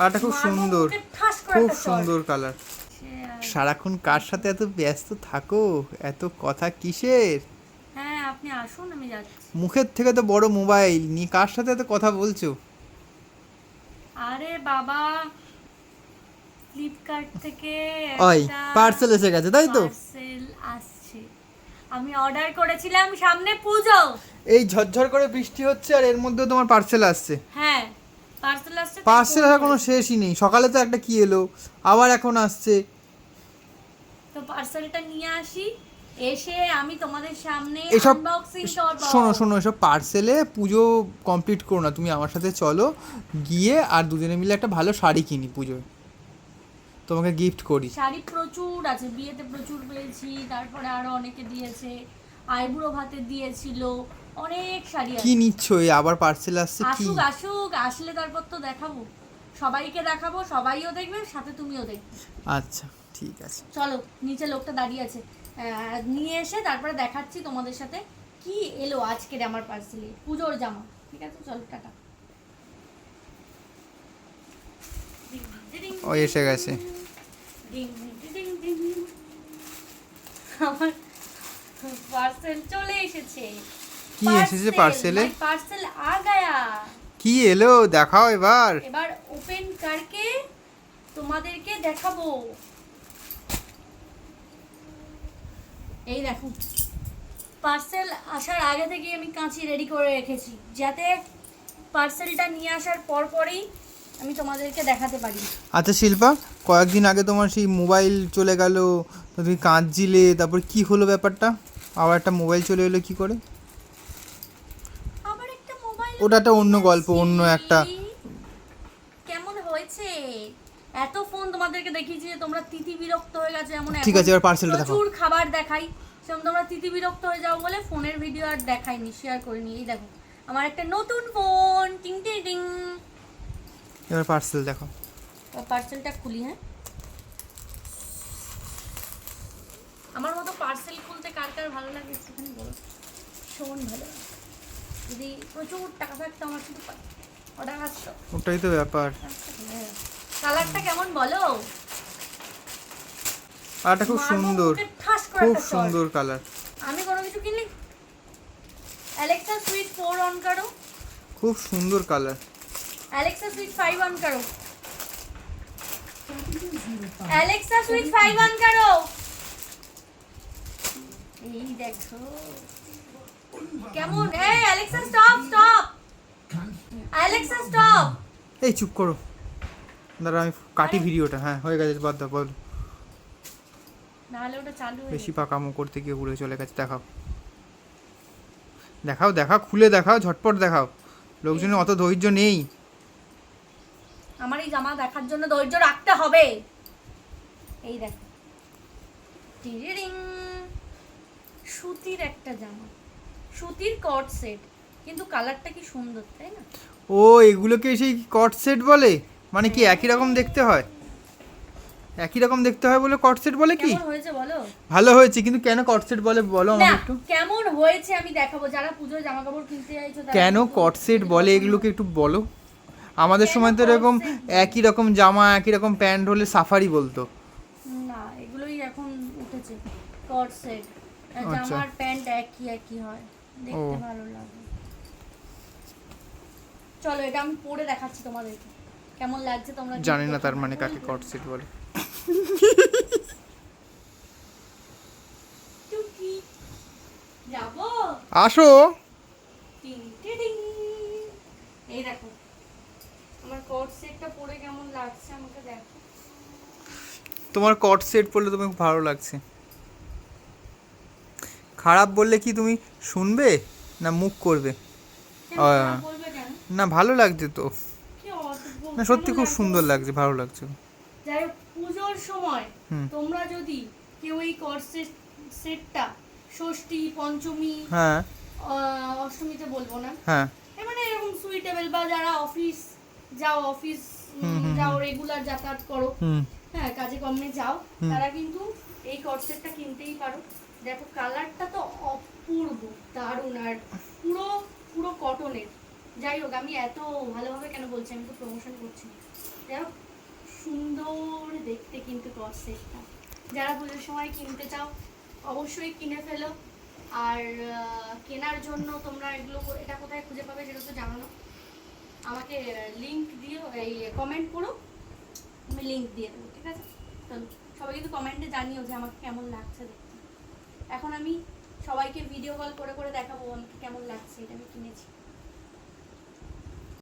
আর এটা খুব সুন্দর, খুব সুন্দর কালার। সারাক্ষণ কার সাথে এত ব্যস্ত থাকো, এত কথা কিসের? হ্যাঁ আপনি আসুন, আমি যাচ্ছি। মুখের থেকে তো বড় মোবাইল নিয়ে কার সাথে এত কথা বলছো? আরে বাবা, ফ্লিপকার্ট থেকে ওই একটা পার্সেল এসে গেছে তাই তো? পার্সেল আসছে, আমি অর্ডার করেছিলাম, সামনে পুজো। এই ঝরঝর করে বৃষ্টি হচ্ছে আর এর মধ্যে তোমার পার্সেল আসছে? হ্যাঁ পার্সেল আসছে, তাই পার্সেল ফোন আর কোনো করেছি। শেষই নেই, সকালে তো একটা কি এলো, আবার এখন আসছে। তো পার্সেলটা নিয়ে আসি, এসে আমি তোমাদের সামনে এসব আনবক্সিং করব। শোনো শোনো, এসব পার্সেলে পুজো কমপ্লিট করো না, তুমি আমার সাথে চলো, গিয়ে আর দুজনে মিলে একটা ভালো শাড়ি কিনি, পুজোয় তোমাকে গিফট করি। শাড়ি প্রচুর আছে, বিয়েতে প্রচুর পেয়েছি, তারপরে আরো অনেকে দিয়েছে, আইবুড়ো ভাতে দিয়েছিল, অনেক শাড়ি কি আছে। নিচ্ছ? এই আবার পার্সেল আসছে কি? আসুক আসুক, আসলে তারপর তো দেখাবো, সবাইকে দেখাবো, সবাইও দেখবে, সাথে তুমিও দেখবে। আচ্ছা ঠিক আছে। চলো, নিচে লোকটা দাঁড়িয়ে আছে, নিয়ে এসে তারপরে দেখাচ্ছি তোমাদের সাথে কি এলো আজকের আমার পার্সেলে, পুজোর জামা। ঠিক আছে, চলো টাটা। ও এসে গেছে। আমার পার্সেল চলে এসেছে। কি এসেছে পার্সেলে? পার্সেল আ গায়া। কি এলো দেখাও এবার। এবার ওপেন করকে তোমাদেরকে দেখাবো। এই দেখো, পার্সেল আসার আগে থেকে আমি কাঁচি রেডি করে রেখেছি, যাতে পার্সেলটা নিয়ে আসার পরই আমি তোমাদেরকে দেখাতে পারি। আচ্ছা শিল্পা, কয়েকদিন আগে তোমার সেই মোবাইল চলে গেল, তো তুমি কাঁদছিলে, তারপর কি হলো ব্যাপারটা? আবার একটা মোবাইল চলে এলো কি করে? আবার একটা মোবাইল, ওটা একটা অন্য গল্প, অন্য একটা। কেমন হয়েছে? এত ফোন তোমাদেরকে দেখিয়েছি যে তোমরা তিতি বিরক্ত হয়ে গেছে, এমন ঠিক আছে, এবার পার্সেলটা দেখাও। প্রচুর খাবার দেখাই, সেরকম তোমরা তিতি বিরক্ত হয়ে যাও বলে ফোনের ভিডিও আর দেখাইনি, শেয়ার করিনি। এই দেখো আমার একটা নতুন ফোন, টিং টিং টিং। এবার পার্সেল দেখাও। পার্সেলটা খুলি। হ্যাঁ, আমার মতো পার্সেল খুলতে কার কার ভালো লাগে একটুখানি বলো। ভীষণ ভালো, যদি প্রচুর টাকা থাকতো আমার শুধু অর্ডার আসতো। ওটাই তো ব্যাপার। কালারটা কেমন বলো? আর এটা খুব সুন্দর, খুব সুন্দর কালার। আমি কোনো কিছু কিনলি, অ্যালেক্সা সুইচ 4 অন করো। খুব সুন্দর কালার। অ্যালেক্সা সুইচ 5 অন করো। অ্যালেক্সা সুইচ 5 অন করো। এই দেখো কেমন। এই Alexa stop stop, Alexa stop. এই চুপ করো, দাঁড়া আমি কাটি ভিডিওটা। হ্যাঁ হয়ে গেছে, বাদ দাও, বল। নাহলে ওটা চালু হয়ে বেশি যাবে। পাকামো করতে গিয়ে উড়ে চলে গেছে। দেখাও দেখাও দেখাও, খুলে দেখাও, ঝটপট দেখাও, লোকজনের অত ধৈর্য নেই। আমার এই জামা দেখার জন্য ধৈর্য রাখতে হবে। এই দেখো, টিরিরিং, সুতির একটা জামা, সুতির কট সেট, কিন্তু কালারটা কি সুন্দর তাই না? ও এগুলোকে সেই কট সেট বলে? মানে কি একই রকম দেখতে হয়? একই রকম দেখতে হয় বলে কট সেট বলে কি? কেমন হয়েছে বলো? ভালো হয়েছে, কিন্তু কেন কট সেট বলে বলো না, আমাকে একটু। কেমন হয়েছে আমি দেখাবো, যারা পুজোর জামা কাপড় কিনতে চাইছো তারা কেন কিন্তু কট সেট বলে এগুলোকে একটু বলো। আমাদের সময় তো এরকম একই রকম জামা একই রকম প্যান্ট হলে সাফারি বলতো। না, এগুলোই এখন উঠেছে কট সেট। আচ্ছা। জামার প্যান্ট একই একই হয়, দেখতে ভালো লাগে। চলো এটা আমি পরে দেখাচ্ছি তোমাদেরকে, কেমন লাগছে তোমরা জানি না তার মানে কাকে কট সেট বলে। টুকি যাবো। আসো। টিং টিং। এই দেখো আমার কোট সেটটা পরে কেমন লাগছে আমাকে দেখো। তোমার কট সেট পরলে তোমাকে ভালো লাগছে। খারাপ বললে কি তুমি শুনবে না মুখ করবে? বলবে কেন? না ভালো লাগছে তো। কি অদ্ভুত, না সত্যি কেমন খুব লাগছে? সুন্দর লাগছে, ভালো লাগছে। যাই হোক, পুজোর সময় হুম। তোমরা যদি কেউ এই কোট সেটটা ষষ্ঠী পঞ্চমী হ্যাঁ অষ্টমীতে বলবো না, হ্যাঁ মানে এরকম সুইটেবল, বা যারা অফিস যাও, অফিস যাও, রেগুলার যাতায়াত করো, হুম হ্যাঁ কাজে কর্মে যাও, তারা কিন্তু এই কট সেটটা কিনতেই পারো। দেখো কালারটা তো অপূর্ব, দারুণ, আর পুরো পুরো কটনের। যাই হোক, আমি এত ভালোভাবে কেন বলছি, আমি তো প্রমোশন করছি। দেখো সুন্দর দেখতে কিন্তু কট সেটটা, যারা পুজোর সময় কিনতে চাও অবশ্যই কিনে ফেলো। আর কেনার জন্য তোমরা এটা কোথায় খুঁজে পাবে সেটা তো জানো না, আমাকে লিংক দিও, এই কমেন্ট করো, আমি লিংক দিয়ে দেবো, ঠিক আছে? চলো সবাই কিন্তু কমেন্টে জানিও যে আমাকে কেমন লাগছে দেখতে। এখন আমি সবাইকে ভিডিও কল করে করে দেখাবো আমাকে কেমন লাগছে, এটা আমি কিনেছি।